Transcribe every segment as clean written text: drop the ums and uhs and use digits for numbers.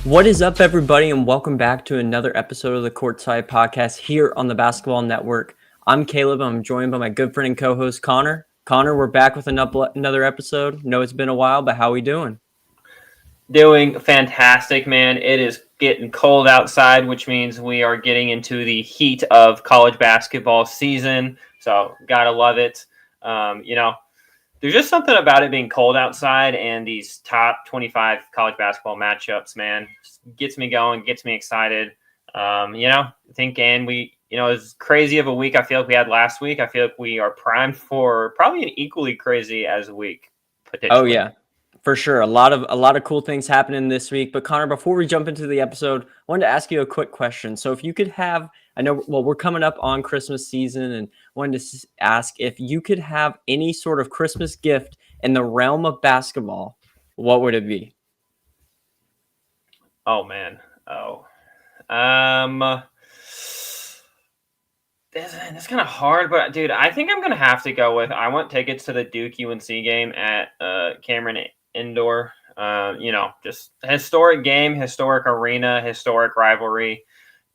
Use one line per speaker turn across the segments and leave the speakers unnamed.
What is up, everybody, and welcome back to another episode of the Courtside podcast here on the Basketball Network. I'm Caleb. I'm joined by my good friend and co-host Connor. Connor, we're back with another episode. Know it's been a while, but how we doing?
Doing fantastic, man. It is getting cold outside, which means we are getting into the heat of college basketball season. So, gotta love it. There's just something about it being cold outside and these top 25 college basketball matchups, man. Just gets me going, gets me excited. As crazy of a week I feel like we had last week, I feel like we are primed for probably an equally crazy as a week,
Oh
potentially.
yeah, for sure. A lot of cool things happening this week. But Connor, before we jump into the episode, I wanted to ask you a quick question. So if you could have, we're coming up on Christmas season, and wanted to ask if you could have any sort of Christmas gift in the realm of basketball, what would it be?
Oh, man. Um, that's kind of hard, but dude, I think I'm gonna have to go with. I want tickets to the Duke UNC game at Cameron Indoor. Just historic game, historic arena, historic rivalry.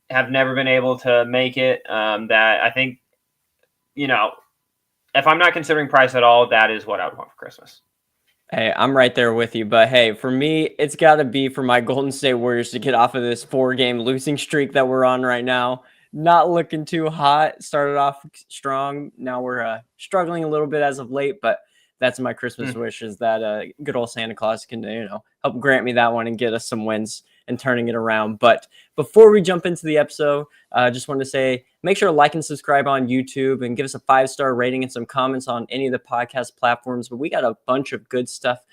Have never been able to make it. That I think, you know, if I'm not considering price at all, that is what I would want for Christmas.
Hey, I'm right there with you. But hey, for me, it's got to be for my Golden State Warriors to get off of this 4-game losing streak that we're on right now. Not looking too hot. Started off strong. Now we're struggling a little bit as of late, but that's my Christmas wish, is that good old Santa Claus can, help grant me that one and get us some wins and turning it around. But before we jump into the episode, I just wanted to say, make sure to like and subscribe on YouTube and give us a 5-star rating and some comments on any of the podcast platforms. But we got a bunch of good stuff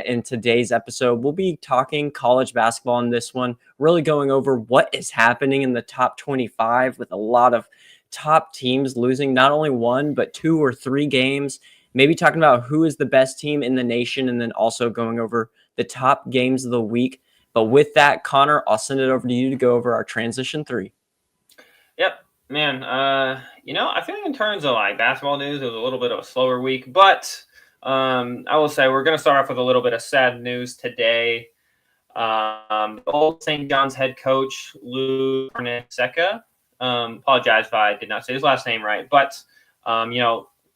in today's episode. We'll be talking college basketball in this one, really going over what is happening in the top 25 with a lot of top teams losing not only one, but 2 or 3 games. Maybe talking about who is the best team in the nation, and then also going over the top games of the week. But with that, Connor, I'll send it over to you to go over our transition 3.
Yep, man. I feel like in terms of like basketball news, it was a little bit of a slower week, but I will say we're going to start off with a little bit of sad news today. Old St. John's head coach Lou Seca. Apologize if I did not say his last name right, but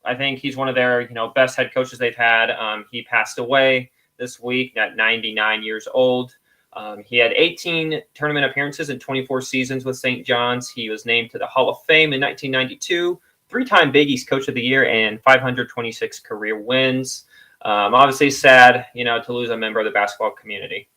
I think he's one of their best head coaches they've had. He passed away this week at 99 years old. He had 18 tournament appearances in 24 seasons with St. John's. He was named to the Hall of Fame in 1992, 3-time Big East Coach of the Year, and 526 career wins. Obviously sad, to lose a member of the basketball community.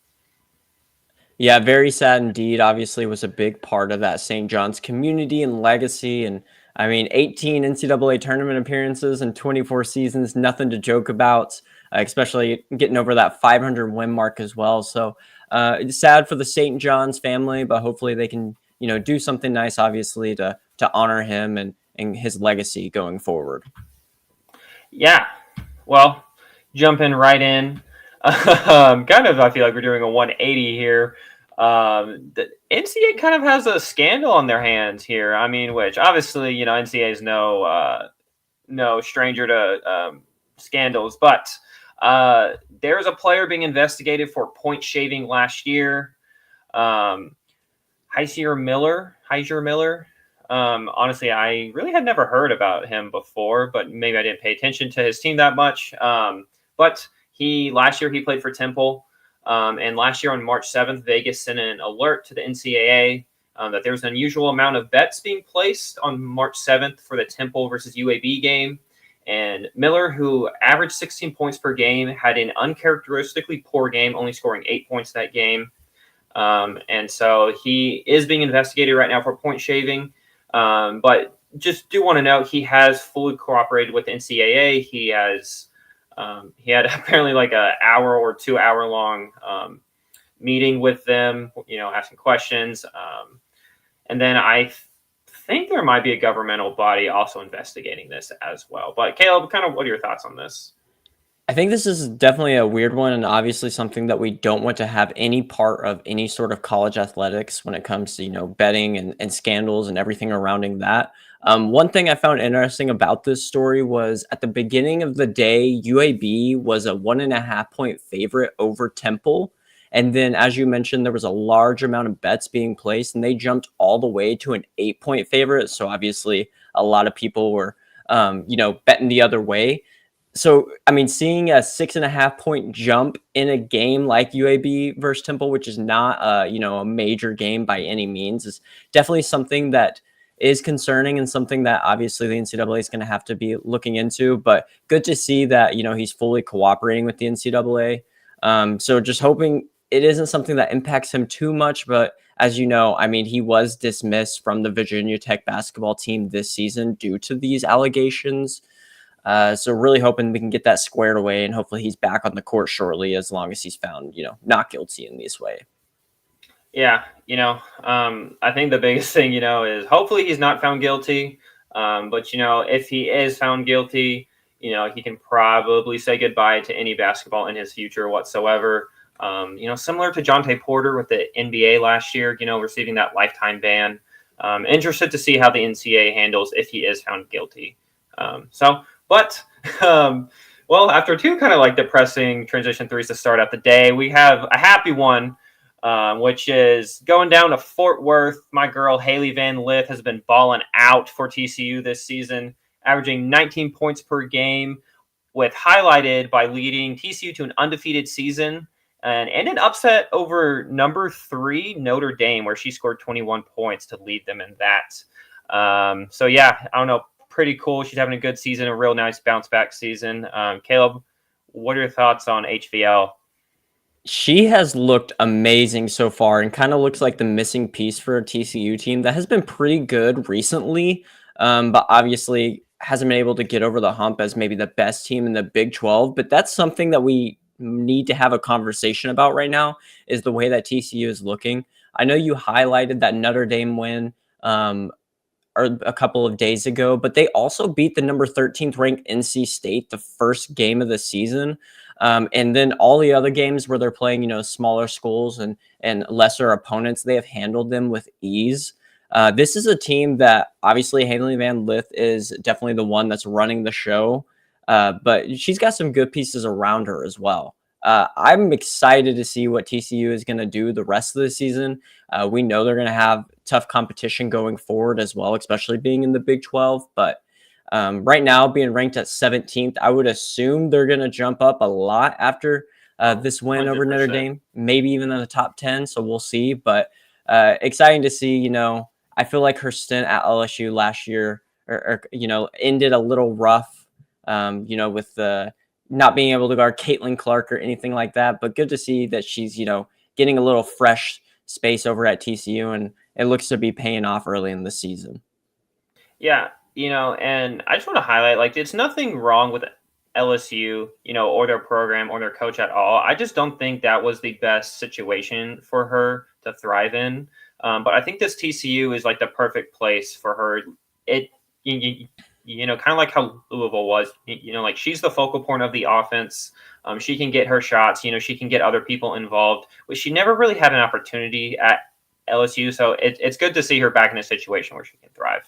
Yeah, very sad indeed. Obviously was a big part of that St. John's community and legacy. And I mean, 18 NCAA tournament appearances in 24 seasons, nothing to joke about, especially getting over that 500 win mark as well. So it's sad for the St. John's family, but hopefully they can, do something nice, obviously, to honor him and his legacy going forward.
Yeah, well, jumping right in. I feel like we're doing a 180 here. The NCAA kind of has a scandal on their hands here. I mean, which obviously, NCAA is no stranger to scandals, but there's a player being investigated for point shaving last year. Hysier Miller. Honestly, I really had never heard about him before, but maybe I didn't pay attention to his team that much. But last year he played for Temple. And last year on March 7th, Vegas sent an alert to the NCAA that there was an unusual amount of bets being placed on March 7th for the Temple versus UAB game. And Miller, who averaged 16 points per game, had an uncharacteristically poor game, only scoring 8 points that game. And so he is being investigated right now for point shaving. But just do want to note, he has fully cooperated with the NCAA. He had apparently like an hour or 2 hour long meeting with them, asking questions. And then I think there might be a governmental body also investigating this as well. But Caleb, kind of what are your thoughts on this?
I think this is definitely a weird one, and obviously something that we don't want to have any part of any sort of college athletics when it comes to, betting and scandals and everything surrounding that. One thing I found interesting about this story was at the beginning of the day, UAB was a 1.5 point favorite over Temple. And then, as you mentioned, there was a large amount of bets being placed, and they jumped all the way to an 8-point favorite. So obviously, a lot of people were, betting the other way. So, I mean, seeing a 6.5-point jump in a game like UAB versus Temple, which is not, a major game by any means, is definitely something that is concerning and something that obviously the NCAA is going to have to be looking into. But good to see that, he's fully cooperating with the NCAA. So just hoping it isn't something that impacts him too much. But as you know, I mean, he was dismissed from the Virginia Tech basketball team this season due to these allegations. So really hoping we can get that squared away, and hopefully he's back on the court shortly, as long as he's found, not guilty in this way.
Yeah, I think the biggest thing, is hopefully he's not found guilty. But if he is found guilty, he can probably say goodbye to any basketball in his future whatsoever. Similar to Jonte Porter with the NBA last year, receiving that lifetime ban. Interested to see how the NCAA handles if he is found guilty. But after two kind of like depressing transition threes to start out the day, we have a happy one, which is going down to Fort Worth. My girl Haley Van Lith has been balling out for TCU this season, averaging 19 points per game, with highlighted by leading TCU to an undefeated season and an upset over number 3 Notre Dame, where she scored 21 points to lead them in that. I don't know. Pretty cool. She's having a good season, a real nice bounce back season. Caleb, what are your thoughts on HVL?
She has looked amazing so far and kind of looks like the missing piece for a TCU team that has been pretty good recently, but obviously hasn't been able to get over the hump as maybe the best team in the Big 12. But that's something that we need to have a conversation about right now, is the way that TCU is looking. I know you highlighted that Notre Dame win, or a couple of days ago, but they also beat the number 13th ranked NC State the first game of the season. And then all the other games where they're playing, smaller schools and lesser opponents, they have handled them with ease. This is a team that obviously Haley Van Lith is definitely the one that's running the show, but she's got some good pieces around her as well. I'm excited to see what TCU is going to do the rest of the season. We know they're going to have tough competition going forward as well, especially being in the Big 12. But right now, being ranked at 17th, I would assume they're going to jump up a lot after this win 100%. Over Notre Dame, maybe even in the top 10. So we'll see. But exciting to see, I feel like her stint at LSU last year, ended a little rough, with the not being able to guard Caitlin Clark or anything like that. But good to see that she's, getting a little fresh space over at TCU, and it looks to be paying off early in the season.
Yeah, and I just want to highlight, it's nothing wrong with LSU, or their program or their coach at all. I just don't think that was the best situation for her to thrive in. But I think this TCU is like the perfect place for her. Kind of like how Louisville was, she's the focal point of the offense. She can get her shots, she can get other people involved, but she never really had an opportunity at LSU. So it's good to see her back in a situation where she can thrive.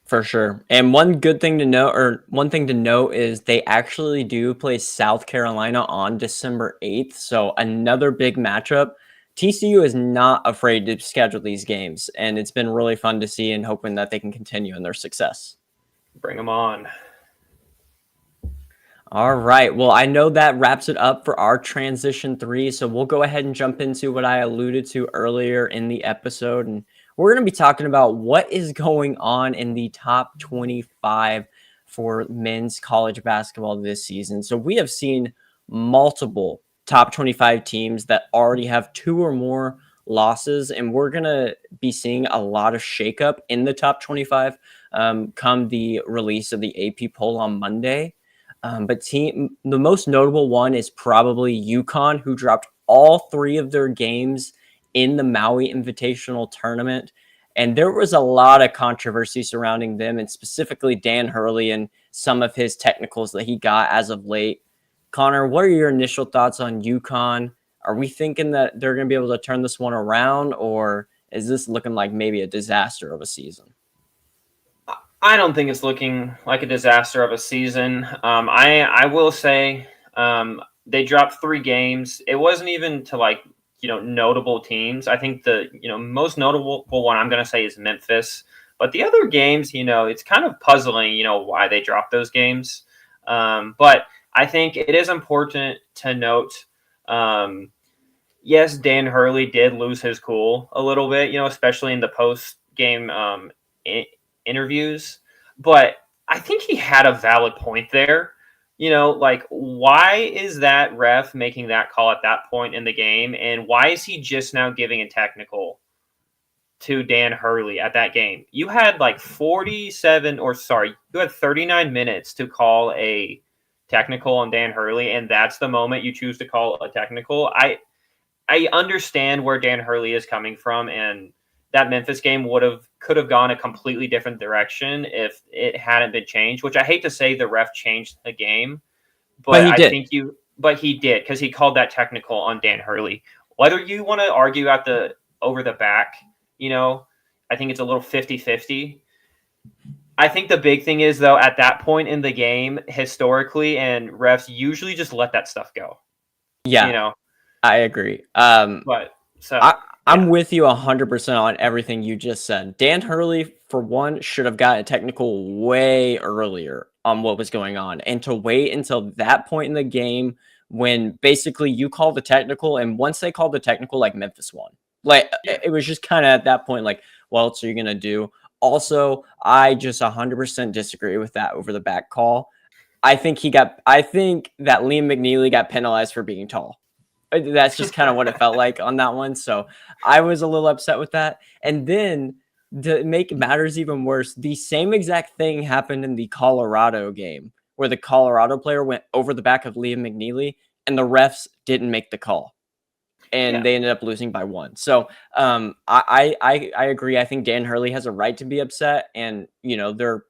For sure. And one thing to note is they actually do play South Carolina on December 8th. So another big matchup. TCU is not afraid to schedule these games, and it's been really fun to see, and hoping that they can continue in their success.
Bring them on.
All right. Well, I know that wraps it up for our transition 3. So we'll go ahead and jump into what I alluded to earlier in the episode. And we're going to be talking about what is going on in the top 25 for men's college basketball this season. So we have seen multiple top 25 teams that already have 2 or more losses, and we're going to be seeing a lot of shakeup in the top 25 come the release of the AP poll on Monday. But the most notable one is probably UConn, who dropped all 3 of their games in the Maui Invitational Tournament. And there was a lot of controversy surrounding them, and specifically Dan Hurley and some of his technicals that he got as of late. Connor, what are your initial thoughts on UConn? Are we thinking that they're going to be able to turn this one around, or is this looking like maybe a disaster of a season?
I don't think it's looking like a disaster of a season. I will say they dropped 3 games. It wasn't even to notable teams. I think the most notable one I'm going to say is Memphis. But the other games, it's kind of puzzling, why they dropped those games. But I think it is important to note, yes, Dan Hurley did lose his cool a little bit, especially in the post game interviews. But I think he had a valid point there. Like, why is that ref making that call at that point in the game? And why is he just now giving a technical to Dan Hurley at that game? You had like 39 minutes to call a technical on Dan Hurley, and that's the moment you choose to call a technical. I understand where Dan Hurley is coming from, and that Memphis game could have gone a completely different direction if it hadn't been changed. Which I hate to say the ref changed the game,
But he did.
But he did, because he called that technical on Dan Hurley. Whether you want to argue at the over the back, I think it's a little 50-50. I think the big thing is, though, at that point in the game, historically, and refs usually just let that stuff go.
Yeah, I agree.
But so
I'm with you 100% on everything you just said. Dan Hurley, for one, should have got a technical way earlier on what was going on, and to wait until that point in the game when basically you call the technical, and once they called the technical, like, Memphis won. Like, it was just kind of at that point, like, what else are you gonna do? Also, I just 100% disagree with that over the back call. I think that Liam McNeely got penalized for being tall. That's just kind of what it felt like on that one. So I was a little upset with that. And then, to make matters even worse, the same exact thing happened in the Colorado game where the Colorado player went over the back of Liam McNeely and the refs didn't make the call. And they ended up losing by 1. So I agree. I think Dan Hurley has a right to be upset. And, they're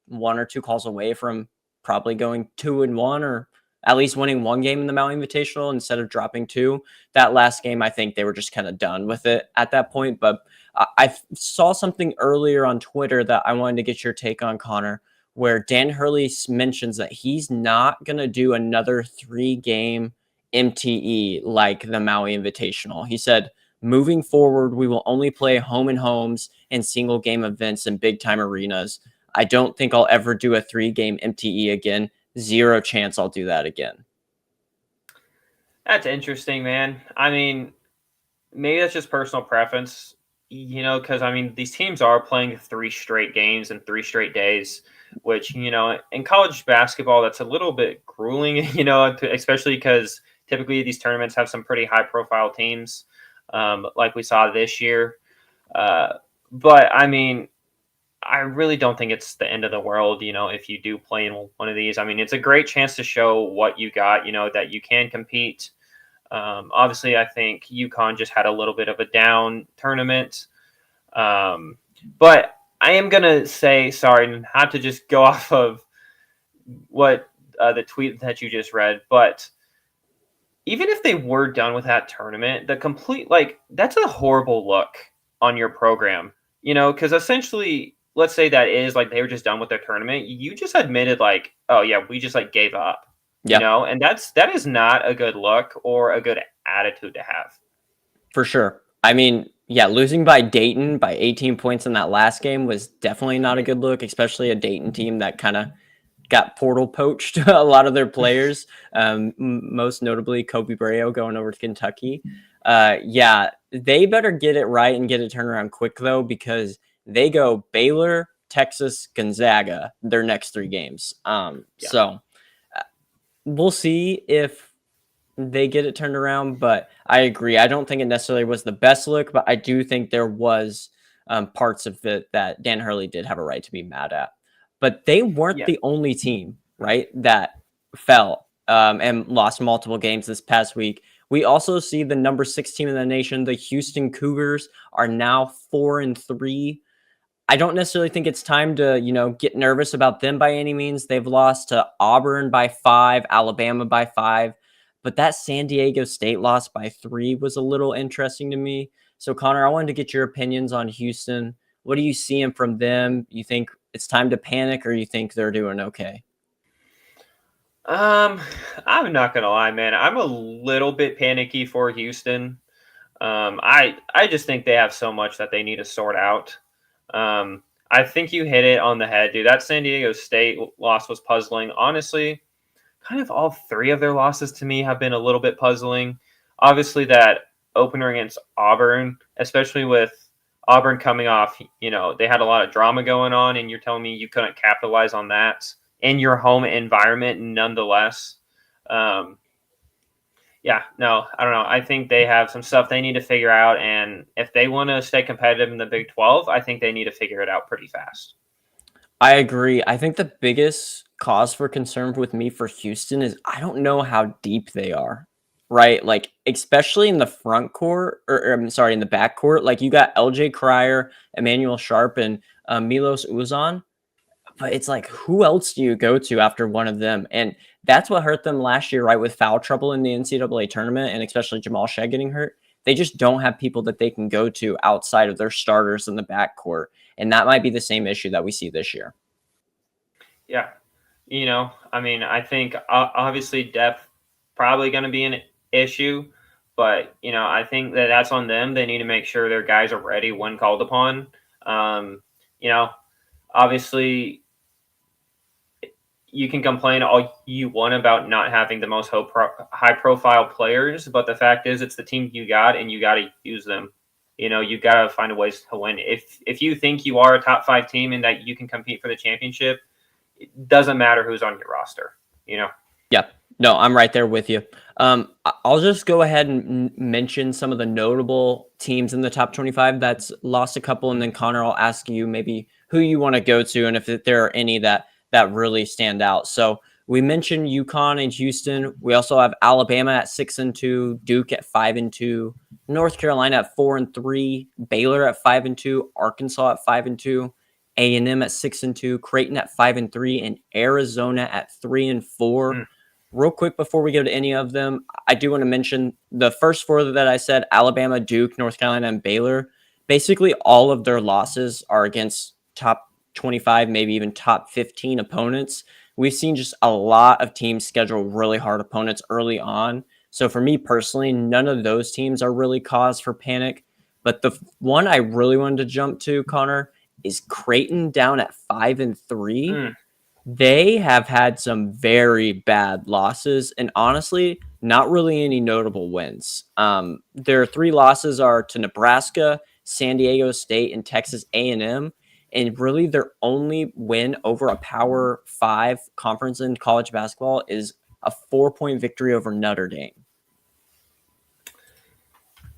1 or 2 calls away from probably going 2-1 or at least winning 1 game in the Mount Invitational instead of dropping 2. That last game, I think they were just kind of done with it at that point. But I saw something earlier on Twitter that I wanted to get your take on, Connor, where Dan Hurley mentions that he's not going to do another 3-game MTE like the Maui Invitational. He said, moving forward, we will only play home and homes and single game events in big time arenas. I don't think I'll ever do a 3-game MTE again. 0 chance I'll do that again.
That's interesting, man. I mean, maybe that's just personal preference, because these teams are playing 3 straight games in 3 straight days, which, in college basketball, that's a little bit grueling, especially because typically these tournaments have some pretty high profile teams, like we saw this year. But I really don't think it's the end of the world, if you do play in one of these. It's a great chance to show what you got, that you can compete. Obviously, I think UConn just had a little bit of a down tournament. But I am going to say, sorry, not to just go off of what the tweet that you just read, but even if they were done with that tournament, that's a horrible look on your program, because essentially, let's say that is like they were just done with their tournament. You just admitted like, oh yeah, we just like gave up, and that is not a good look or a good attitude to have.
For sure. Losing by Dayton by 18 points in that last game was definitely not a good look, especially a Dayton team that kind of got portal poached a lot of their players, most notably Kobe Brayo going over to Kentucky. They better get it right and get it turned around quick, though, because they go Baylor, Texas, Gonzaga, their next 3 games. So we'll see if they get it turned around, but I agree. I don't think it necessarily was the best look, but I do think there was parts of it that Dan Hurley did have a right to be mad at. But they weren't the only team, right, that fell and lost multiple games this past week. We also see the number 6 team in the nation, the Houston Cougars, are now 4-3. I don't necessarily think it's time to, get nervous about them by any means. They've lost to Auburn by 5, Alabama by 5, but that San Diego State loss by 3 was a little interesting to me. So, Connor, I wanted to get your opinions on Houston. What are you seeing from them? You think it's time to panic, or you think they're doing okay?
I'm not gonna lie, man. I'm a little bit panicky for Houston. I just think they have so much that they need to sort out. I think you hit it on the head, dude. That San Diego State loss was puzzling. Honestly, kind of all three of their losses to me have been a little bit puzzling. Obviously, that opener against Auburn, especially with Auburn coming off, they had a lot of drama going on, and you're telling me you couldn't capitalize on that in your home environment nonetheless. Um, yeah, no, I don't know. I think they have some stuff they need to figure out, and if they want to stay competitive in the Big 12, I think they need to figure it out pretty fast.
I agree. I think the biggest cause for concern with me for Houston is I don't know how deep they are, right? Like, especially in the front court, or I'm sorry, in the back court. Like, you got LJ Cryer, Emmanuel Sharp, and Milos Uzan. But it's like, who else do you go to after one of them? And that's what hurt them last year, right? With foul trouble in the NCAA tournament, and especially Jamal Shea getting hurt. They just don't have people that they can go to outside of their starters in the backcourt. And that might be the same issue that we see this year.
Yeah. I mean, I think obviously depth probably going to be an issue, but I think that's on them. They need to make sure their guys are ready when called upon. Um, you know, Obviously, you can complain all you want about not having the most high profile players, but the fact is, it's the team you got, and you got to use them. You got to find a ways to win. If you think you are a top 5 team and that you can compete for the championship, it doesn't matter who's on your roster.
Yeah, no, I'm right there with you. I'll just go ahead and mention some of the notable teams in the top 25 that's lost a couple, and then Connor, I'll ask you maybe who you want to go to, and if there are any that really stand out. So we mentioned UConn and Houston. We also have Alabama at 6-2, Duke at 5-2, North Carolina at 4-3, Baylor at 5-2, Arkansas at 5-2. A&M at 6-2, Creighton at 5-3, and Arizona at 3-4. Real quick before we go to any of them, I do want to mention the first 4 that I said: Alabama, Duke, North Carolina, and Baylor. Basically, all of their losses are against top 25, maybe even top 15 opponents. We've seen just a lot of teams schedule really hard opponents early on. So for me personally, none of those teams are really cause for panic. But the one I really wanted to jump to, Connor, is Creighton down at 5-3. They have had some very bad losses, and honestly, not really any notable wins. Their 3 losses are to Nebraska, San Diego State, and Texas A&M. And really, their only win over a Power 5 conference in college basketball is a 4-point victory over Notre Dame.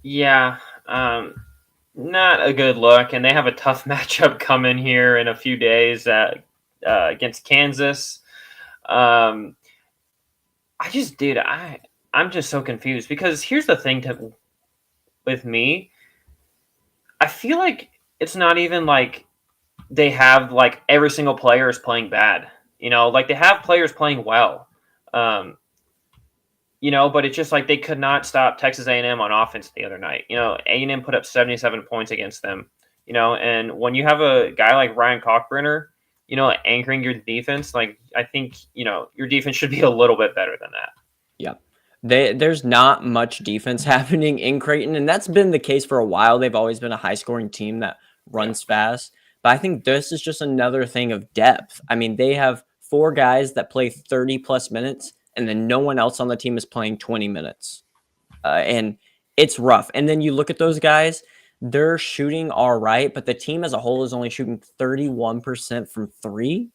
Yeah, not a good look, and they have a tough matchup coming here in a few days against Kansas. I'm just so confused, because here's the thing with me. I feel like it's not even like they have like every single player is playing bad. Like they have players playing well. But it's just like they could not stop Texas A&M on offense the other night. A&M put up 77 points against them. And when you have a guy like Ryan Cockburner, anchoring your defense, like I think, your defense should be a little bit better than that.
Yeah. There's not much defense happening in Creighton, and that's been the case for a while. They've always been a high-scoring team that runs fast. But I think this is just another thing of depth. I mean, they have 4 guys that play 30-plus minutes, and then no one else on the team is playing 20 minutes. And it's rough. And then you look at those guys, they're shooting all right, but the team as a whole is only shooting 31% from 3.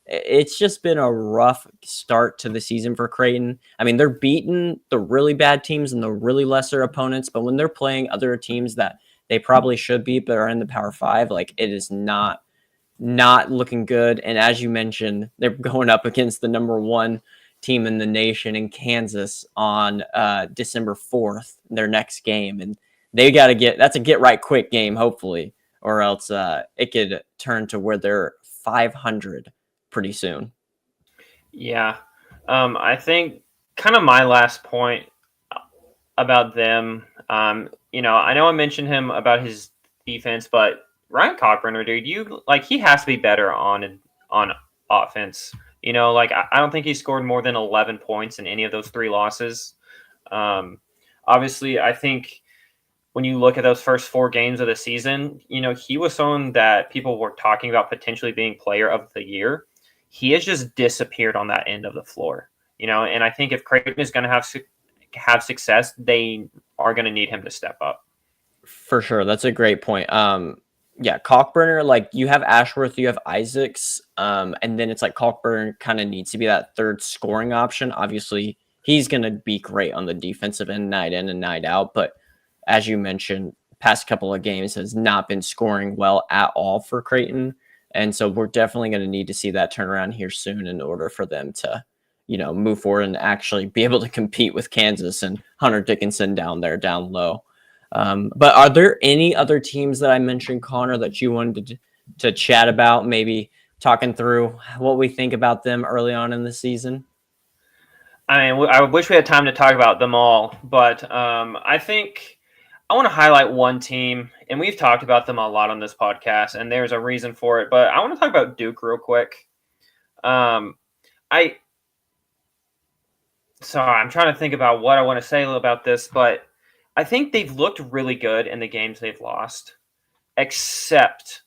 It's just been a rough start to the season for Creighton. I mean, they're beating the really bad teams and the really lesser opponents, but when they're playing other teams that they probably should beat but are in the Power 5, like, it is not looking good. And as you mentioned, they're going up against the number 1 team in the nation in Kansas on December 4th, their next game. And they got to that's a get right quick game, hopefully, or else it could turn to where they're 500 pretty soon.
Yeah. I think kind of my last point about them, I know I mentioned him about his defense, but Ryan Cockburner, dude, he has to be better on offense. I don't think he scored more than 11 points in any of those 3 losses. Obviously, I think when you look at those first 4 games of the season, he was someone that people were talking about potentially being player of the year. He has just disappeared on that end of the floor, and I think if Creighton is going to have success, they are going to need him to step up.
For sure. That's a great point. Yeah, Cockburner, like you have Ashworth, you have Isaacs, and then it's like Cockburn kind of needs to be that third scoring option. Obviously, he's going to be great on the defensive end, night in and night out. But as you mentioned, past couple of games has not been scoring well at all for Creighton. And so we're definitely going to need to see that turnaround here soon in order for them to, move forward and actually be able to compete with Kansas and Hunter Dickinson down there, down low. But are there any other teams that I mentioned, Connor, that you wanted to chat about, maybe talking through what we think about them early on in the season?
I mean, I wish we had time to talk about them all, but I think I want to highlight one team, and we've talked about them a lot on this podcast, and there's a reason for it. But I want to talk about Duke real quick. I'm trying to think about what I want to say about this, but I think they've looked really good in the games they've lost, except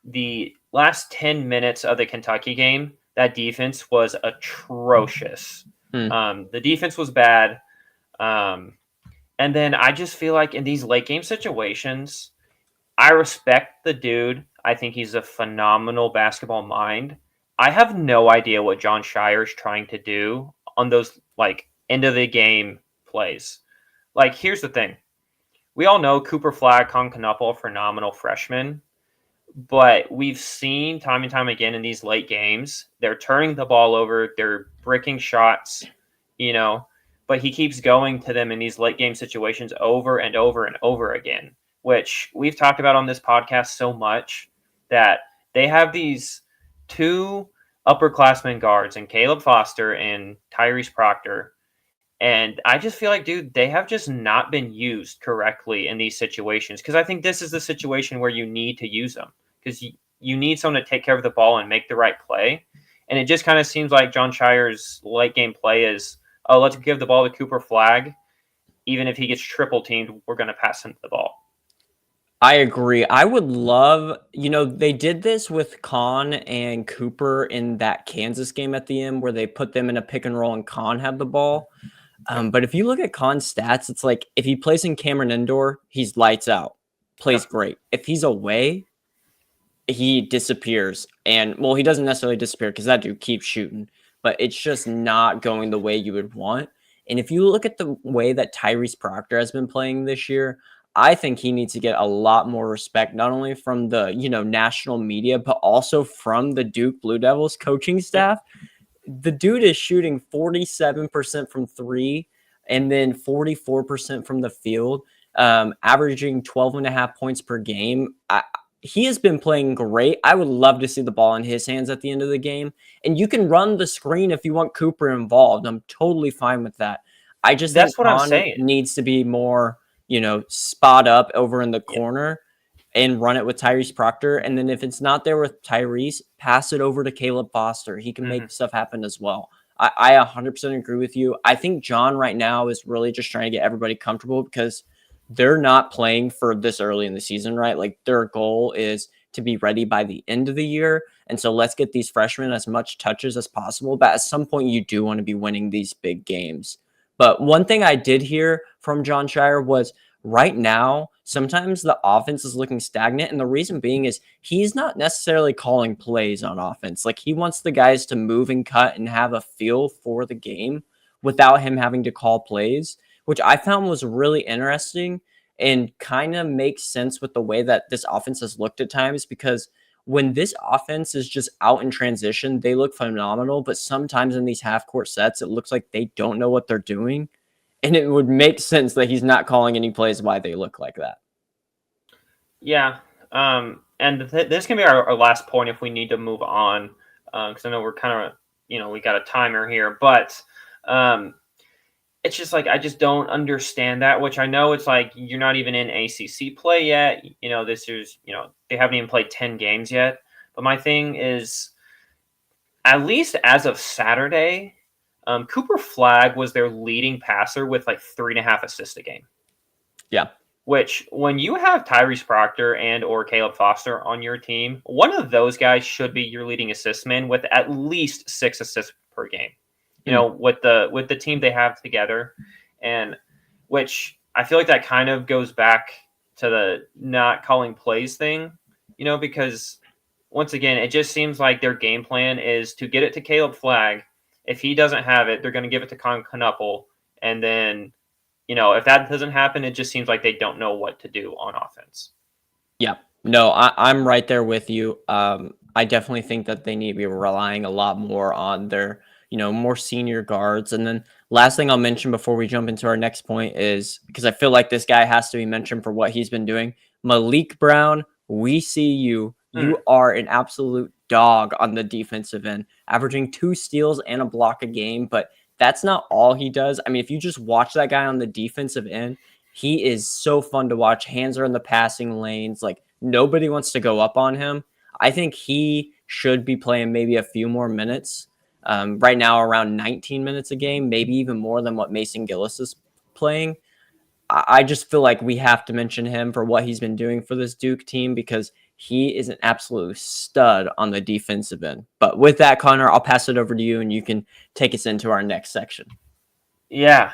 the last 10 minutes of the Kentucky game. That defense was atrocious. The defense was bad. And then I just feel like in these late game situations, I respect the dude. I think he's a phenomenal basketball mind. I have no idea what John Shire is trying to do on those like end of the game plays. Like, here's the thing. We all know Cooper Flagg, Con Knuppel, phenomenal freshmen. But we've seen time and time again in these late games, they're turning the ball over, they're bricking shots, but he keeps going to them in these late game situations over and over and over again, which we've talked about on this podcast so much that they have these two upperclassmen guards and Caleb Foster and Tyrese Proctor. And I just feel like, dude, they have just not been used correctly in these situations. Because I think this is the situation where you need to use them. Because you need someone to take care of the ball and make the right play. And it just kind of seems like John Shire's late game play is, oh, let's give the ball to Cooper Flagg. Even if he gets triple teamed, we're going to pass him the ball.
I agree. I would love, they did this with Con and Cooper in that Kansas game at the end where they put them in a pick and roll and Con had the ball. But if you look at Con's stats, it's like if he plays in Cameron Indoor, he's lights out, plays great. If he's away, he disappears. And, well, he doesn't necessarily disappear because that dude keeps shooting, but it's just not going the way you would want. And if you look at the way that Tyrese Proctor has been playing this year, I think he needs to get a lot more respect, not only from the, national media, but also from the Duke Blue Devils coaching staff. The dude is shooting 47% from three and then 44% from the field, averaging 12.5 points per game. He has been playing great. I would love to see the ball in his hands at the end of the game. And you can run the screen if you want Cooper involved. I'm totally fine with that. I just think Con needs to be more, spot up over in the corner and run it with Tyrese Proctor. And then if it's not there with Tyrese, pass it over to Caleb Foster. He can make stuff happen as well. I 100% agree with you. I think John right now is really just trying to get everybody comfortable because they're not playing for this early in the season, right? Like their goal is to be ready by the end of the year. And so let's get these freshmen as much touches as possible. But at some point, you do want to be winning these big games. But one thing I did hear from John Shire was right now, sometimes the offense is looking stagnant. And the reason being is he's not necessarily calling plays on offense. Like he wants the guys to move and cut and have a feel for the game without him having to call plays, which I found was really interesting and kind of makes sense with the way that this offense has looked at times, because when this offense is just out in transition, they look phenomenal. But sometimes in these half court sets, it looks like they don't know what they're doing. And it would make sense that he's not calling any plays why they look like that.
Yeah. And this can be our last point if we need to move on. Because I know we're kind of, we got a timer here. But it's just like I just don't understand that, which I know it's like you're not even in ACC play yet. This is, they haven't even played 10 games yet. But my thing is, at least as of Saturday, Cooper Flagg was their leading passer with like 3.5 assists a game.
Yeah.
Which, when you have Tyrese Proctor and or Caleb Foster on your team, one of those guys should be your leading assist man with at least 6 assists per game. You
Hmm.
know, with the team they have together, and which I feel like that kind of goes back to the not calling plays thing. You know, because once again, it just seems like their game plan is to get it to Caleb Flagg. If he doesn't have it, they're going to give it to Con Knuppel, and then if that doesn't happen, it just seems like they don't know what to do on offense.
Yeah. No, I'm right there with you. I definitely think that they need to be relying a lot more on their, more senior guards. And then last thing I'll mention before we jump into our next point is because I feel like this guy has to be mentioned for what he's been doing. Malik Brown, we see you. You are an absolute dog on the defensive end, averaging 2 steals and a block a game. But that's not all he does. I mean, if you just watch that guy on the defensive end, he is so fun to watch. Hands are in the passing lanes. Like nobody wants to go up on him. I think he should be playing maybe a few more minutes. Right now, around 19 minutes a game, maybe even more than what Mason Gillis is playing. I just feel like we have to mention him for what he's been doing for this Duke team because he is an absolute stud on the defensive end. But with that, Connor, I'll pass it over to you and you can take us into our next section.
Yeah.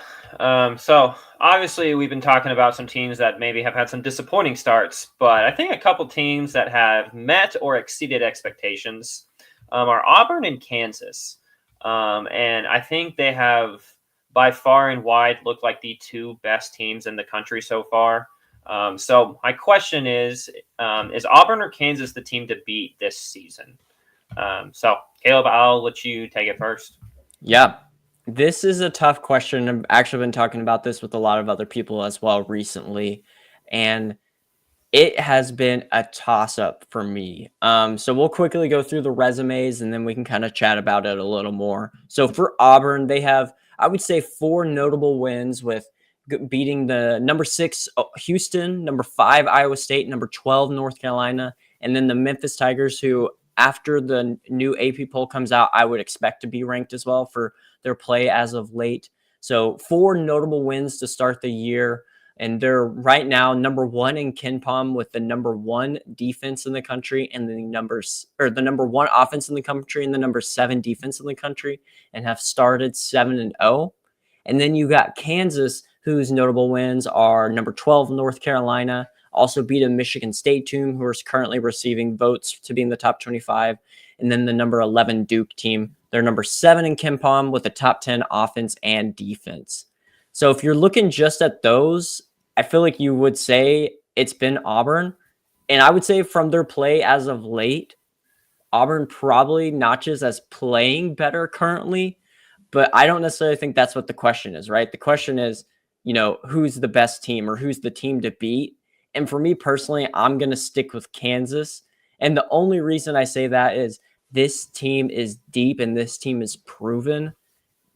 So obviously we've been talking about some teams that maybe have had some disappointing starts, but I think a couple teams that have met or exceeded expectations are Auburn and Kansas. And I think they have by far and wide looked like the 2 best teams in the country so far. So my question is Auburn or Kansas the team to beat this season? So Caleb, I'll let you take it first.
Yeah. This is a tough question. I've actually been talking about this with a lot of other people as well recently, and it has been a toss-up for me. So we'll quickly go through the resumes, and then we can kind of chat about it a little more. So for Auburn, they have, I would say, 4 notable wins with beating the number 6 Houston, number 5 Iowa State, number 12 North Carolina, and then the Memphis Tigers, who after the new AP poll comes out, I would expect to be ranked as well for their play as of late. So 4 notable wins to start the year. And they're right now number 1 in KenPom with the number 1 defense in the country and the number 1 offense in the country and the number 7 defense in the country, and have started 7-0. And then you got Kansas, whose notable wins are number 12 North Carolina, also beat a Michigan State team who is currently receiving votes to be in the top 25, and then the number 11 Duke team. They're number 7 in KenPom with a top 10 offense and defense. So if you're looking just at those, I feel like you would say it's been Auburn. And I would say from their play as of late, Auburn probably notches as playing better currently. But I don't necessarily think that's what the question is, right? The question is, who's the best team or who's the team to beat? And for me personally, I'm going to stick with Kansas. And the only reason I say that is this team is deep and this team is proven.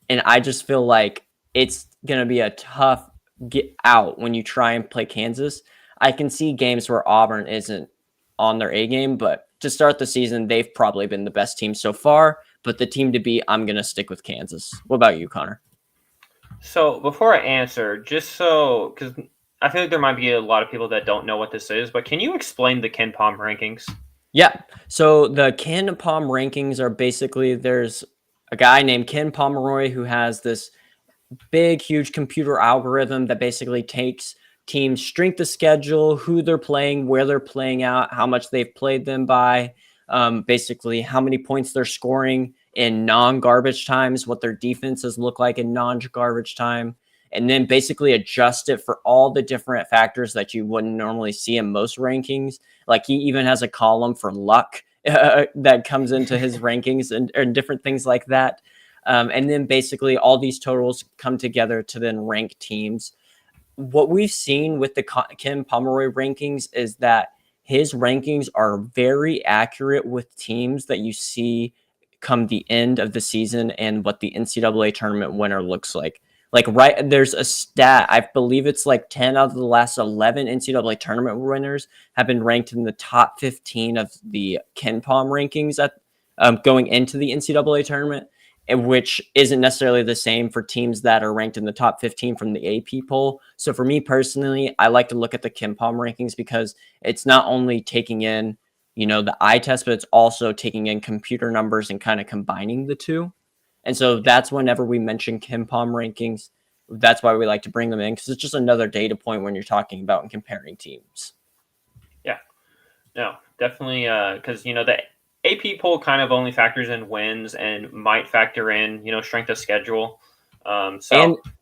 And I just feel like it's going to be a tough get out when you try and play Kansas. I can see games where Auburn isn't on their A game, but to start the season, they've probably been the best team so far. But the team to beat, I'm going to stick with Kansas. What about you, Connor?
So before I answer, because I feel like there might be a lot of people that don't know what this is, but can you explain the KenPom rankings?
Yeah. So the KenPom rankings are basically there's a guy named Ken Pomeroy who has this big, huge computer algorithm that basically takes teams' strength of schedule, who they're playing, where they're playing out, how much they've played them by, basically how many points they're scoring in non-garbage times, what their defenses look like in non-garbage time, and then basically adjust it for all the different factors that you wouldn't normally see in most rankings. Like he even has a column for luck that comes into his rankings and different things like that. And then basically all these totals come together to then rank teams. What we've seen with the Ken Pomeroy rankings is that his rankings are very accurate with teams that you see come the end of the season and what the NCAA tournament winner looks like. Like there's a stat, I believe it's like 10 out of the last 11 NCAA tournament winners have been ranked in the top 15 of the KenPom rankings at going into the NCAA tournament. which isn't necessarily the same for teams that are ranked in the top 15 from the AP poll. So for me personally, I like to look at the KenPom rankings because it's not only taking in, the eye test, but it's also taking in computer numbers and kind of combining the two. And so that's whenever we mention KenPom rankings, that's why we like to bring them in, because it's just another data point when you're talking about and comparing teams.
Yeah, no, definitely. Because the AP poll kind of only factors in wins and might factor in strength of schedule.
And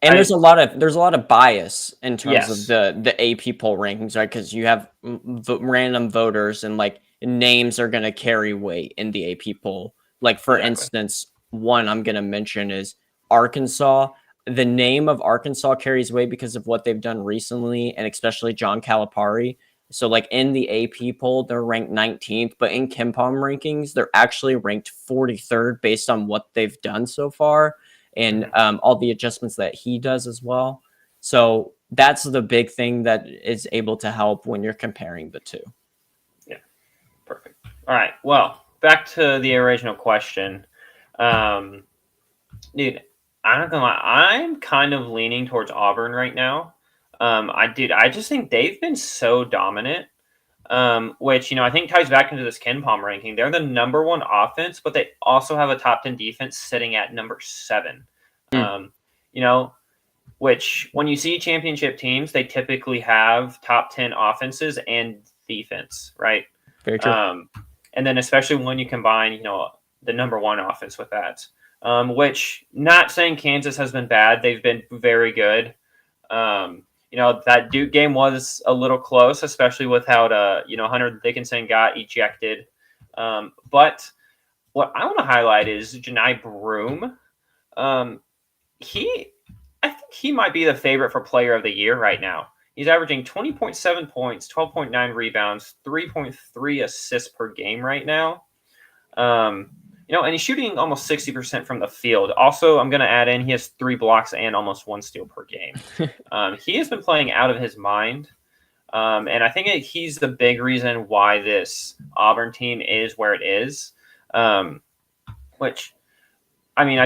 there's a lot of bias in terms of
Yes.
the AP poll rankings, right? Because you have random voters and like names are going to carry weight in the AP poll. Like for instance, one I'm going to mention is Arkansas. The name of Arkansas carries weight because of what they've done recently, and especially John Calipari. So like in the AP poll, they're ranked 19th, but in KenPom rankings, they're actually ranked 43rd based on what they've done so far and all the adjustments that he does as well. So that's the big thing that is able to help when you're comparing the two.
Yeah, perfect. All right, well, back to the original question. Dude, I'm not gonna lie, I'm kind of leaning towards Auburn right now. I just think they've been so dominant. Which I think ties back into this KenPom ranking. They're the number one offense, but they also have a top 10 defense sitting at number 7. Which when you see championship teams, they typically have top 10 offenses and defense, right?
Very true.
And then especially when you combine, the number one offense with that. Which, not saying Kansas has been bad, they've been very good. That Duke game was a little close, especially with how Hunter Dickinson got ejected. But what I want to highlight is Janai Broome. I think he might be the favorite for Player of the Year right now. He's averaging 20.7 points, 12.9 rebounds, 3.3 assists per game right now. And he's shooting almost 60% from the field. Also, I'm going to add in he has 3 blocks and almost 1 steal per game. He has been playing out of his mind. And I think he's the big reason why this Auburn team is where it is. I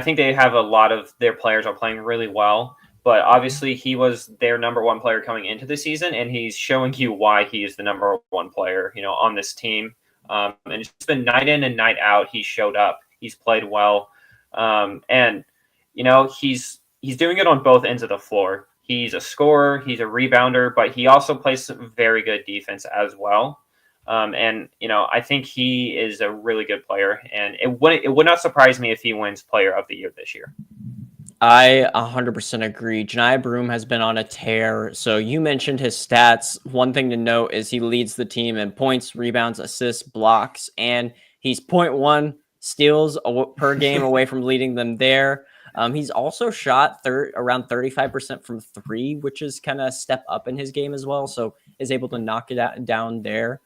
think they have a lot of their players are playing really well. But obviously, he was their number one player coming into the season, and he's showing you why he is the number one player, on this team. And it's been night in and night out. He showed up. He's played well. He's doing it on both ends of the floor. He's a scorer. He's a rebounder, but he also plays some very good defense as well. I think he is a really good player, and it would not surprise me if he wins Player of the Year this year.
I 100% agree. Janai Broome has been on a tear. So you mentioned his stats. One thing to note is he leads the team in points, rebounds, assists, blocks, and he's 0.1 steals per game away from leading them there. He's also shot around 35% from 3, which is kind of a step up in his game as well. So is able to knock it down there.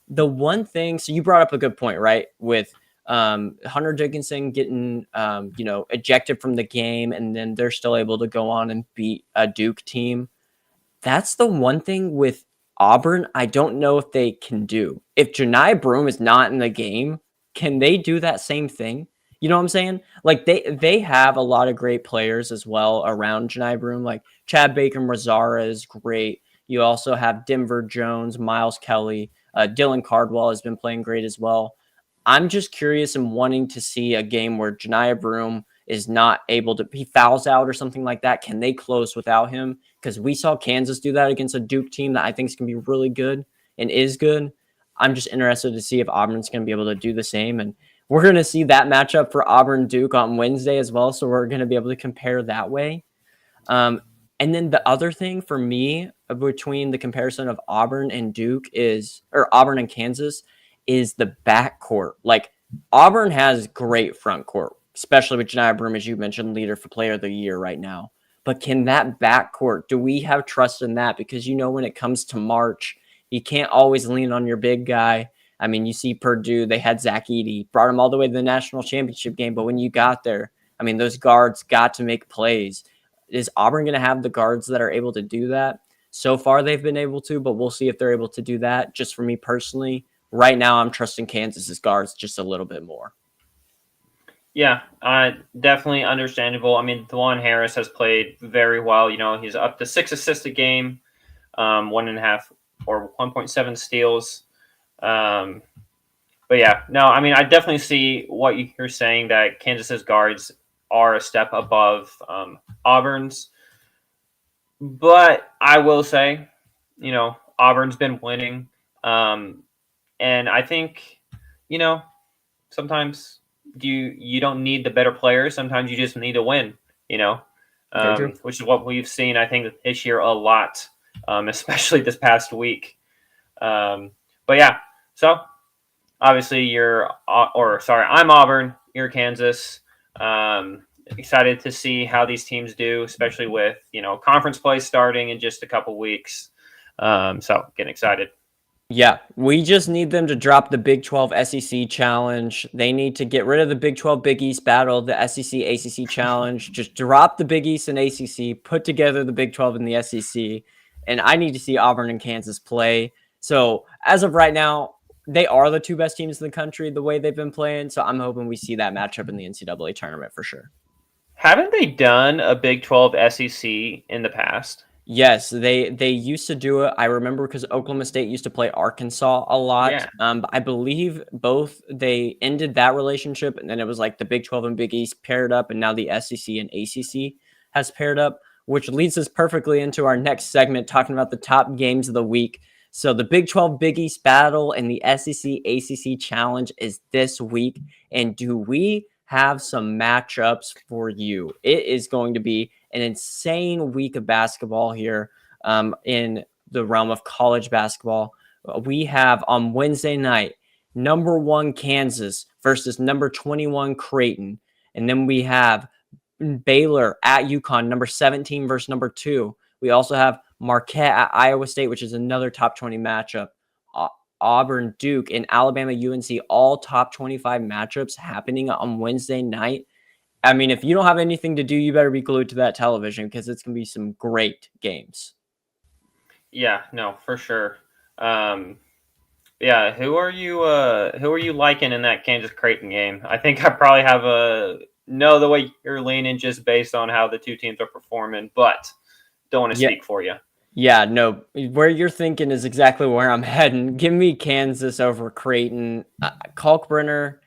The one thing, so you brought up a good point, right? With Hunter Dickinson getting, ejected from the game, and then they're still able to go on and beat a Duke team. That's the one thing with Auburn I don't know if they can do. If Janai Broome is not in the game, can they do that same thing? You know what I'm saying? Like they have a lot of great players as well around Janai Broome. Like Chad Baker-Mazara is great. You also have Denver Jones, Miles Kelly, Dylan Cardwell has been playing great as well. I'm just curious and wanting to see a game where Janai Broome is not able to, he fouls out or something like that. Can they close without him? Because we saw Kansas do that against a Duke team that I think is going to be really good and is good. I'm just interested to see if Auburn's going to be able to do the same. And we're going to see that matchup for Auburn-Duke on Wednesday as well. So we're going to be able to compare that way. And then the other thing for me between the comparison of Auburn and Auburn and Kansas is the backcourt. Like Auburn has great front court, especially with Janai Broome, as you mentioned, leader for Player of the Year right now. But can that backcourt, do we have trust in that? Because when it comes to March, you can't always lean on your big guy. I mean, you see Purdue, they had Zach Edey, brought him all the way to the national championship game. But when you got there, those guards got to make plays. Is Auburn going to have the guards that are able to do that? So far, they've been able to, but we'll see if they're able to do that. Just for me personally, right now, I'm trusting Kansas's guards just a little bit more.
Yeah, definitely understandable. I mean, Dwan Harris has played very well. He's up to 6 assists a game, 1.5 or 1.7 steals. Um, but yeah, no, I mean, I definitely see what you're saying that Kansas's guards are a step above Auburn's. But I will say, Auburn's been winning. And I think, you know, sometimes you don't need the better players. Sometimes you just need to win. You know,
Very true.
which is what we've seen. I think this year a lot, especially this past week. But yeah, so obviously I'm Auburn. You're Kansas. Excited to see how these teams do, especially with conference play starting in just a couple weeks. So getting excited.
Yeah, we just need them to drop the Big 12 SEC challenge. They need to get rid of the Big 12 Big East battle, the SEC ACC challenge. Just drop the Big East and ACC, put together the Big 12 and the SEC. And I need to see Auburn and Kansas play. So as of right now, they are the two best teams in the country the way they've been playing. So I'm hoping we see that matchup in the NCAA tournament for sure.
Haven't they done a Big 12 SEC in the past?
Yes, they used to do it. I remember because Oklahoma State used to play Arkansas a lot.
Yeah.
I believe both they ended that relationship, and then it was like the Big 12 and Big East paired up, and now the SEC and ACC has paired up, which leads us perfectly into our next segment, talking about the top games of the week. So the Big 12 Big East battle and the SEC ACC challenge is this week, and do we have some matchups for you? It is going to be an insane week of basketball here in the realm of college basketball. We have on Wednesday night, number 1 Kansas versus number 21 Creighton. And then we have Baylor at UConn, number 17 versus number 2. We also have Marquette at Iowa State, which is another top 20 matchup. Auburn, Duke, and Alabama, UNC, all top 25 matchups happening on Wednesday night. I mean, if you don't have anything to do, you better be glued to that television because it's going to be some great games.
Yeah, no, for sure. Yeah, who are you liking in that Kansas Creighton game? I think I probably have know the way you're leaning just based on how the two teams are performing, but don't want to
Yeah.
speak for you.
Yeah, no, where you're thinking is exactly where I'm heading. Give me Kansas over Creighton. Kalkbrenner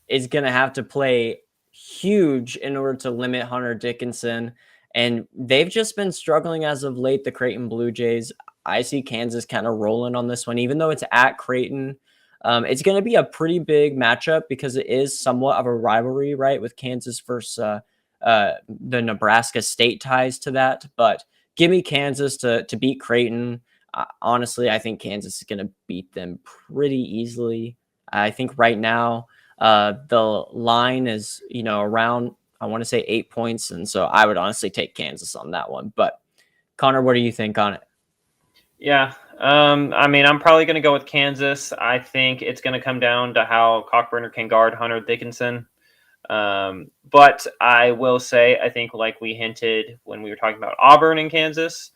is going to have to play huge in order to limit Hunter Dickinson. And they've just been struggling as of late, the Creighton Blue Jays. I see Kansas kind of rolling on this one, even though it's at Creighton. It's going to be a pretty big matchup because it is somewhat of a rivalry, right, with Kansas versus the Nebraska State ties to that. But give me Kansas to beat Creighton. Honestly, I think Kansas is going to beat them pretty easily. I think right now the line is, around, I want to say 8 points. And so I would honestly take Kansas on that one. But Connor, what do you think on it?
Yeah, I mean, I'm probably going to go with Kansas. I think it's going to come down to how Cockburner can guard Hunter Dickinson. But I will say, I think, like we hinted when we were talking about Auburn and Kansas,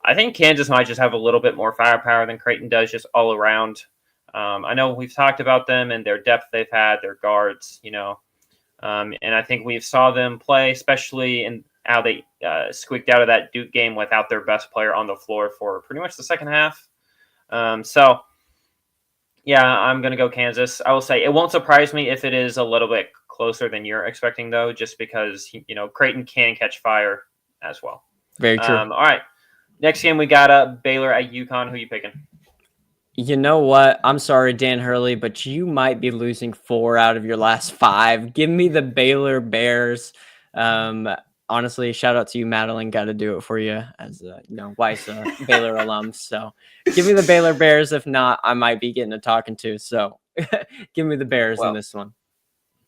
I think Kansas might just have a little bit more firepower than Creighton does, just all around. I know we've talked about them and their depth they've had, their guards, and I think we saw them play, especially in how they squeaked out of that Duke game without their best player on the floor for pretty much the second half. So, yeah, I'm going to go Kansas. I will say it won't surprise me if it is a little bit closer than you're expecting, though, just because, Creighton can catch fire as well.
Very true.
All right. Next game, we got Baylor at UConn. Who are you picking?
You know what? I'm sorry, Dan Hurley, but you might be losing 4 out of your last 5. Give me the Baylor Bears. Honestly, shout out to you, Madeline. Got to do it for you as Weiss Baylor alum. So give me the Baylor Bears. If not, I might be getting a talking to. So give me the Bears in this one.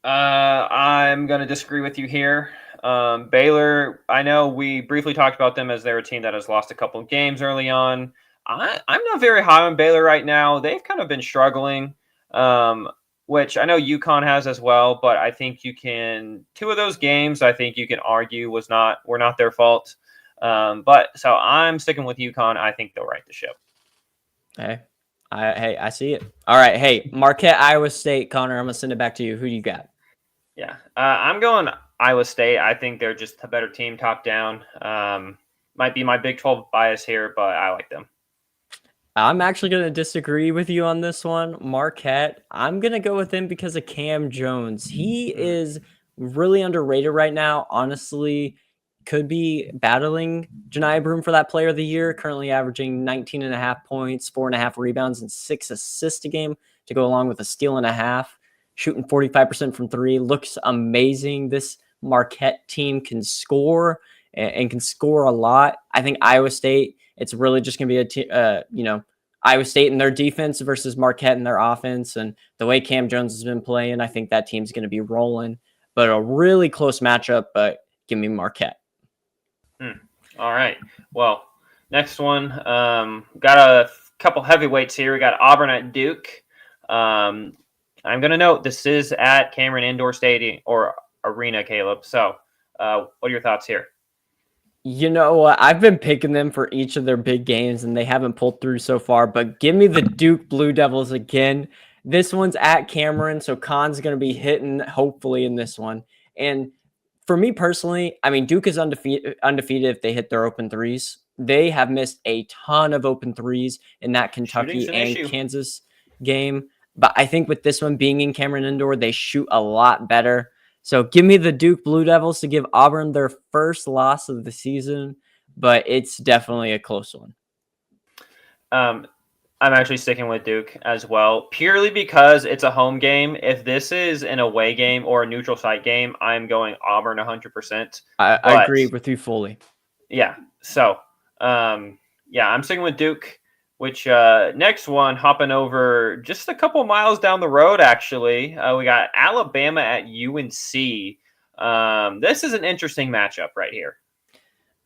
I'm going to disagree with you here. Baylor, I know we briefly talked about them as they're a team that has lost a couple of games early on. I'm not very high on Baylor right now. They've kind of been struggling, which I know UConn has as well. But I think two of those games, I think you can argue were not their fault. But so I'm sticking with UConn. I think they'll right the ship.
Hey, I see it. All right. Hey, Marquette, Iowa State. Connor, I'm gonna send it back to you. Who do you got?
Yeah, I'm going Iowa State. I think they're just a better team, top down. Might be my Big 12 bias here, but I like them.
I'm actually going to disagree with you on this one. Marquette, I'm going to go with him because of Cam Jones. He
Mm.
is really underrated right now. Honestly, could be battling Janai Broom for that player of the year, currently averaging 19 and a half points, 4.5 rebounds, and 6 assists a game to go along with a steal and a half. Shooting 45% from three. Looks amazing. This Marquette team can score and can score a lot. I think Iowa State, it's really just going to be Iowa State and their defense versus Marquette and their offense. And the way Cam Jones has been playing, I think that team's going to be rolling. But a really close matchup, but give me Marquette.
All right. Well, next one. Got a couple heavyweights here. We got Auburn at Duke. I'm going to note this is at Cameron Indoor Stadium or Arena, Caleb. So, what are your thoughts here?
You know what? I've been picking them for each of their big games, and they haven't pulled through so far. But give me the Duke Blue Devils again. This one's at Cameron, so Khan's going to be hitting hopefully in this one. And for me personally, I mean, Duke is undefeated if they hit their open threes. They have missed a ton of open threes in that
Shooting's
Kentucky
an
and
issue.
Kansas game. But I think with this one being in Cameron Indoor, they shoot a lot better. So give me the Duke Blue Devils to give Auburn their first loss of the season, but it's definitely a close one.
I'm actually sticking with Duke as well, purely because it's a home game. If this is an away game or a neutral site game, I'm going Auburn 100%.
I agree with you fully.
Yeah, so yeah, I'm sticking with Duke. Which next one, hopping over just a couple miles down the road, actually, we got Alabama at UNC. This is an interesting matchup right here.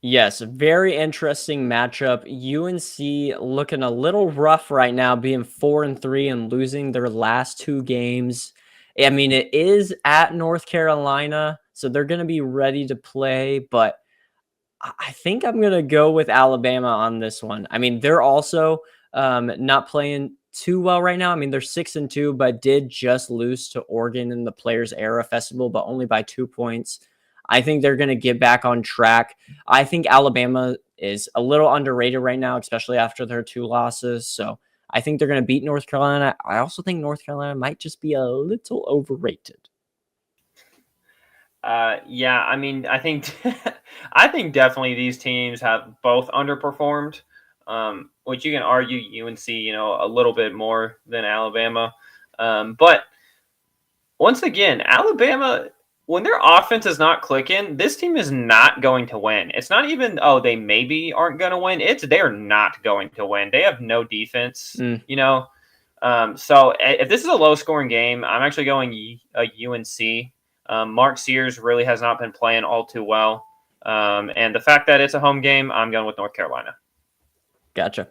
Yes, very interesting matchup. UNC looking a little rough right now, being 4-3 and losing their last two games. I mean, it is at North Carolina, so they're going to be ready to play, but I think I'm going to go with Alabama on this one. I mean, they're also not playing too well right now. I mean, they're 6-2, but did just lose to Oregon in the Players Era Festival, but only by 2 points. I think they're going to get back on track. I think Alabama is a little underrated right now, especially after their 2 losses. So I think they're going to beat North Carolina. I also think North Carolina might just be a little overrated.
Yeah, I mean, I think I think definitely these teams have both underperformed, which you can argue UNC, a little bit more than Alabama. But once again, Alabama, when their offense is not clicking, this team is not going to win. It's not even, they maybe aren't going to win. It's they're not going to win. They have no defense, So if this is a low scoring game, I'm actually going UNC. Mark Sears really has not been playing all too well. And the fact that it's a home game, I'm going with North Carolina.
Gotcha.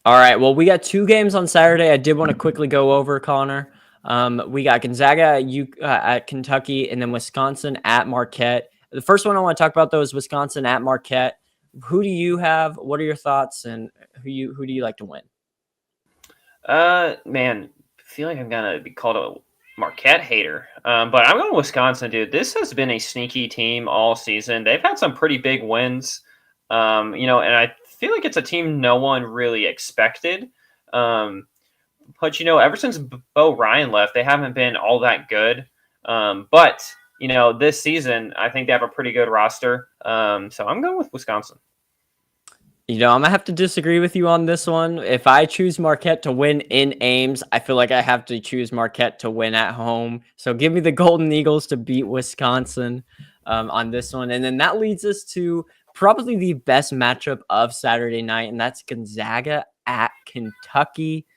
All right. Well, we got 2 games on Saturday. I did want to quickly go over, Connor. We got Gonzaga at Kentucky and then Wisconsin at Marquette. The first one I want to talk about, though, is Wisconsin at Marquette. Who do you have? What are your thoughts? And who do you like to win?
Man, I feel like I'm going to be called a Marquette hater. But I'm going to Wisconsin, dude. This has been a sneaky team all season. They've had some pretty big wins, and I feel like it's a team no one really expected. But, ever since Bo Ryan left, they haven't been all that good. But, this season, I think they have a pretty good roster. So I'm going with Wisconsin.
I'm going to have to disagree with you on this one. If I choose Marquette to win in Ames, I feel like I have to choose Marquette to win at home. So give me the Golden Eagles to beat Wisconsin on this one. And then that leads us to probably the best matchup of Saturday night, and that's Gonzaga at Kentucky.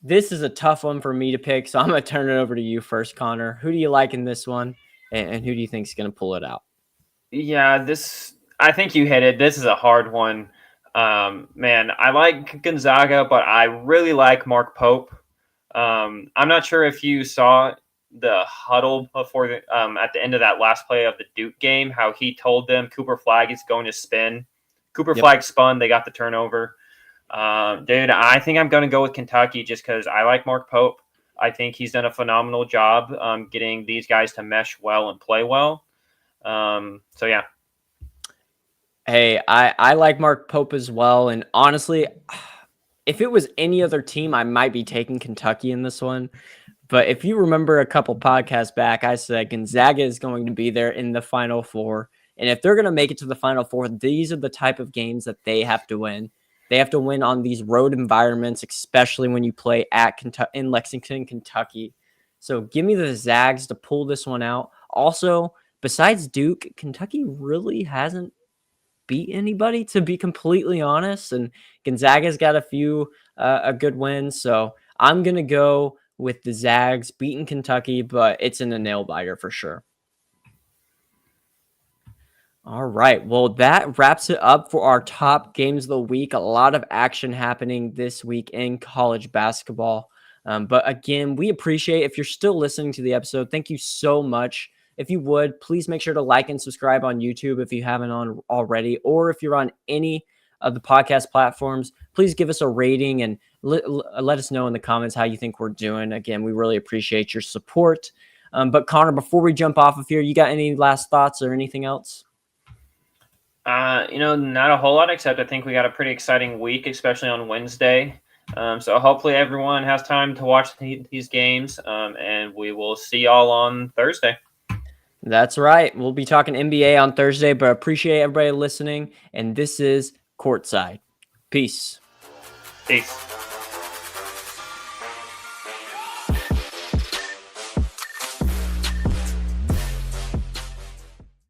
This is a tough one for me to pick, so I'm going to turn it over to you first, Connor. Who do you like in this one, and who do you think is going to pull it out?
Yeah, I think you hit it. This is a hard one. Man, I like Gonzaga, but I really like Mark Pope. I'm not sure if you saw the huddle before at the end of that last play of the Duke game, how he told them Cooper Flagg is going to spin. Cooper Flagg spun. They got the turnover. Dude, I think I'm going to go with Kentucky just because I like Mark Pope. I think he's done a phenomenal job getting these guys to mesh well and play well. So yeah.
Hey, I like Mark Pope as well. And honestly, if it was any other team, I might be taking Kentucky in this one. But if you remember a couple podcasts back, I said Gonzaga is going to be there in the Final Four. And if they're going to make it to the Final Four, these are the type of games that they have to win. They have to win on these road environments, especially when you play at in Lexington, Kentucky. So give me the Zags to pull this one out. Also, besides Duke, Kentucky really hasn't beat anybody, to be completely honest. And Gonzaga's got a good win. So I'm going to go with the Zags beating Kentucky, but it's in a nail biter for sure. All right. Well, that wraps it up for our top games of the week. A lot of action happening this week in college basketball. But again, we appreciate if you're still listening to the episode. Thank you so much. If you would, please make sure to like and subscribe on YouTube if you haven't on already, or if you're on any of the podcast platforms, please give us a rating and let us know in the comments how you think we're doing. Again, we really appreciate your support. But Connor, before we jump off of here, you got any last thoughts or anything else?
Not a whole lot, except I think we got a pretty exciting week, especially on Wednesday. So hopefully everyone has time to watch these games, and we will see y'all on Thursday.
That's right. We'll be talking NBA on Thursday, but appreciate everybody listening. And this is Courtside. Peace.
Peace.